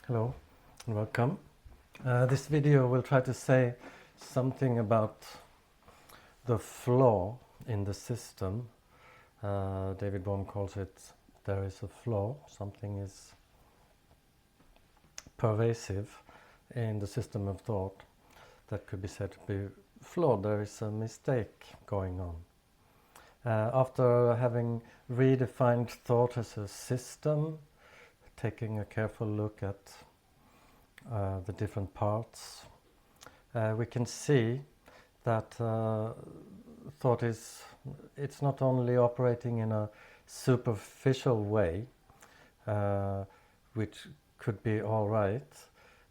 Hello and welcome. This video will try to say something about the flaw in the system. David Bohm calls it there is a flaw, something is pervasive in the system of thought that could be said to be flawed. There is a mistake going on. After having redefined thought as a system, taking a careful look at the different parts, we can see that thought it's not only operating in a superficial way, which could be all right,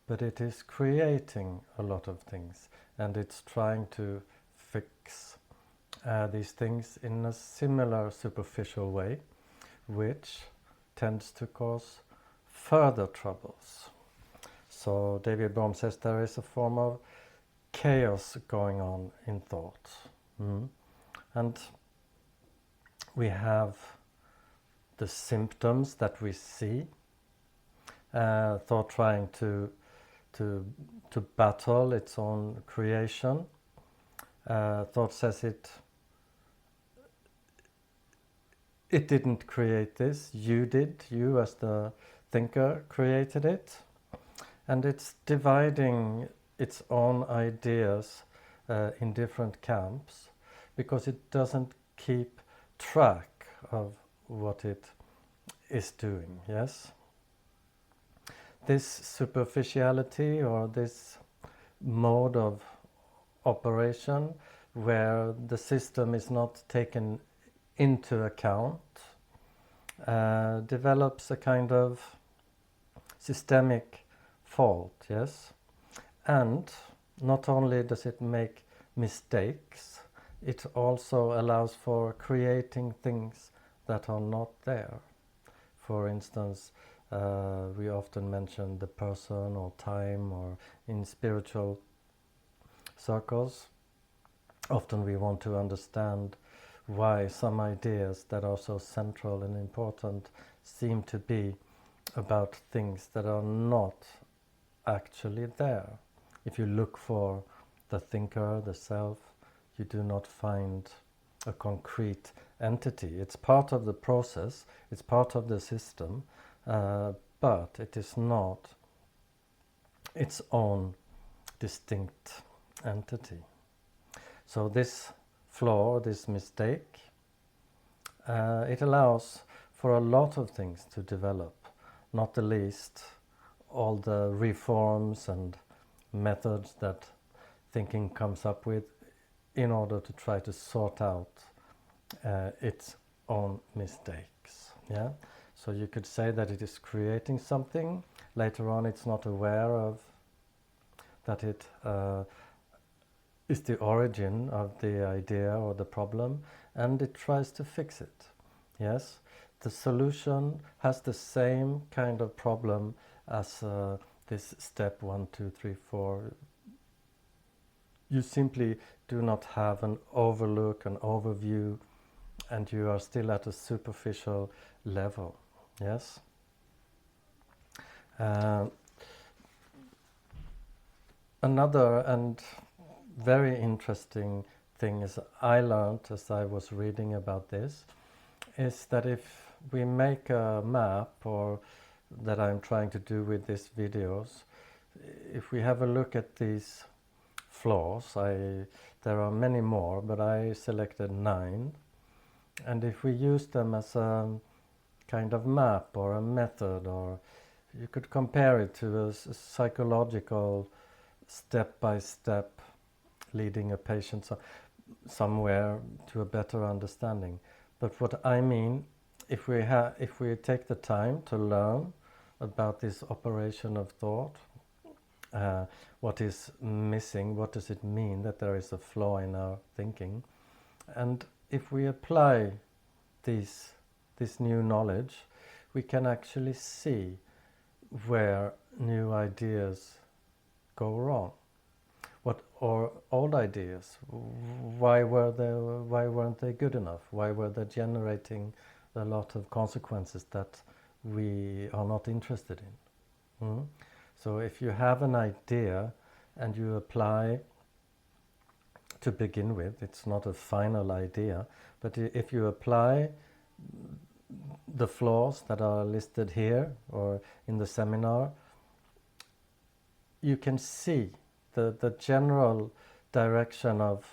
but it is creating a lot of things, and it's trying to fix these things in a similar superficial way, which tends to cause further troubles. So David Bohm says there is a form of chaos going on in thought. And we have the symptoms that we see, thought trying to battle its own creation. Thought says it didn't create this, you did, you as the thinker created it. And it's dividing its own ideas in different camps because it doesn't keep track of what it is doing, yes? This superficiality or this mode of operation where the system is not taken into account develops a kind of systemic fault, yes? And not only does it make mistakes, it also allows for creating things that are not there. For instance, we often mention the person or time, or in spiritual circles, often we want to understand why some ideas that are so central and important seem to be about things that are not actually there. If you look for the thinker, the self, you do not find a concrete entity. It's part of the process, it's part of the system, but it is not its own distinct entity. So this flaw, this mistake, it allows for a lot of things to develop, not the least all the reforms and methods that thinking comes up with in order to try to sort out its own mistakes. Yeah? So you could say that it is creating something, later on it's not aware of that it is the origin of the idea or the problem, and it tries to fix it. Yes? The solution has the same kind of problem as this step 1, 2, 3, 4. You simply do not have an overlook, an overview, and you are still at a superficial level. Yes? Another and very interesting thing is I learned as I was reading about this is that if we make a map, or that I'm trying to do with these videos, if we have a look at these flaws, there are many more, but I selected 9, and if we use them as a kind of map or a method, or you could compare it to a psychological step-by-step leading a patient somewhere to a better understanding. But what I mean, if we take the time to learn about this operation of thought, what is missing, what does it mean that there is a flaw in our thinking, and if we apply this new knowledge, we can actually see where new ideas go wrong. Or old ideas, why weren't they good enough? Why were they generating a lot of consequences that we are not interested in? So if you have an idea and you apply to begin with, it's not a final idea, but if you apply the flaws that are listed here or in the seminar, you can see the general direction of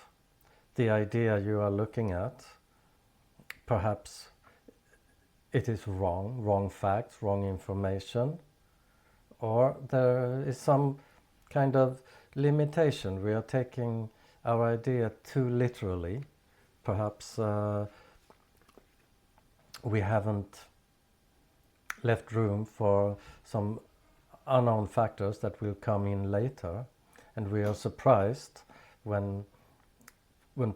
the idea you are looking at. Perhaps it is wrong facts, wrong information, or there is some kind of limitation. We are taking our idea too literally. Perhaps we haven't left room for some unknown factors that will come in later, and we are surprised when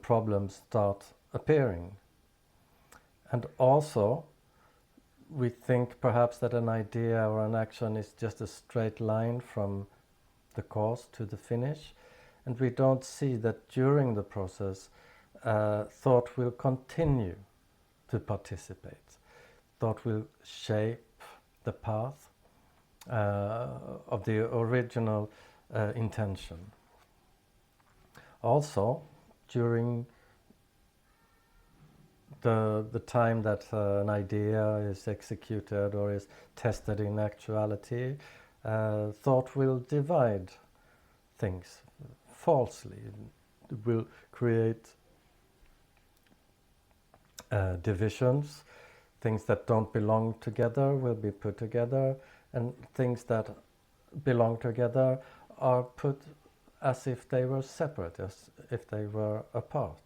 problems start appearing. And also, we think perhaps that an idea or an action is just a straight line from the cause to the finish, and we don't see that during the process thought will continue to participate. Thought will shape the path of the original intention. Also, during the time that an idea is executed or is tested in actuality, thought will divide things falsely. It will create divisions. Things that don't belong together will be put together, and things that belong together are put as if they were separate, as if they were apart.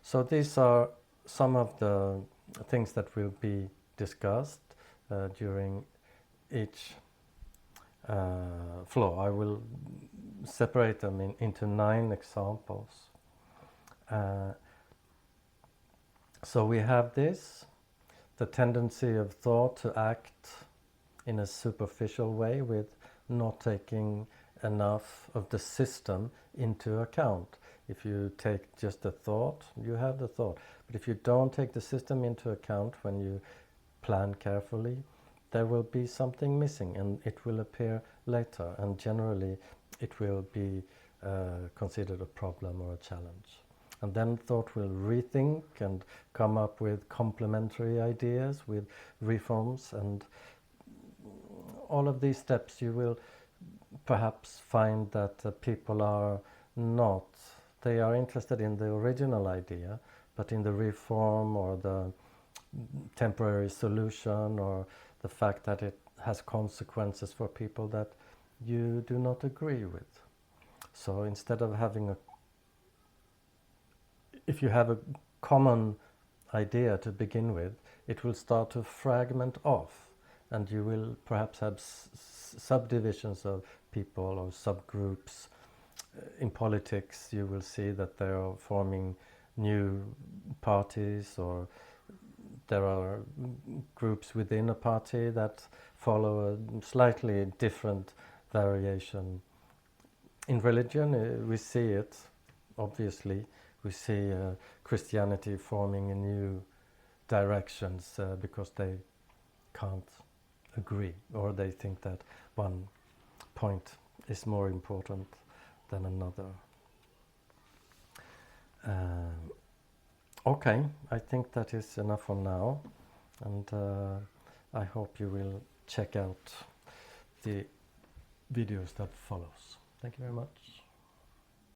So these are some of the things that will be discussed during each flaw. I will separate them into 9 examples. So we have this, the tendency of thought to act in a superficial way with not taking enough of the system into account. If you take just a thought, you have the thought. But if you don't take the system into account when you plan carefully, there will be something missing and it will appear later. And generally, it will be considered a problem or a challenge. And then thought will rethink and come up with complementary ideas, with reforms, and all of these steps you will perhaps find that people are not. They are interested in the original idea, but in the reform or the temporary solution or the fact that it has consequences for people that you do not agree with. So instead of having if you have a common idea to begin with, it will start to fragment off, and you will perhaps have subdivisions of people or subgroups. In politics, you will see that they are forming new parties, or there are groups within a party that follow a slightly different variation. In religion, we see it, obviously. We see Christianity forming in new directions because they can't agree, or they think that one point is more important than another. Okay, I think that is enough for now, and I hope you will check out the videos that follows. Thank you very much.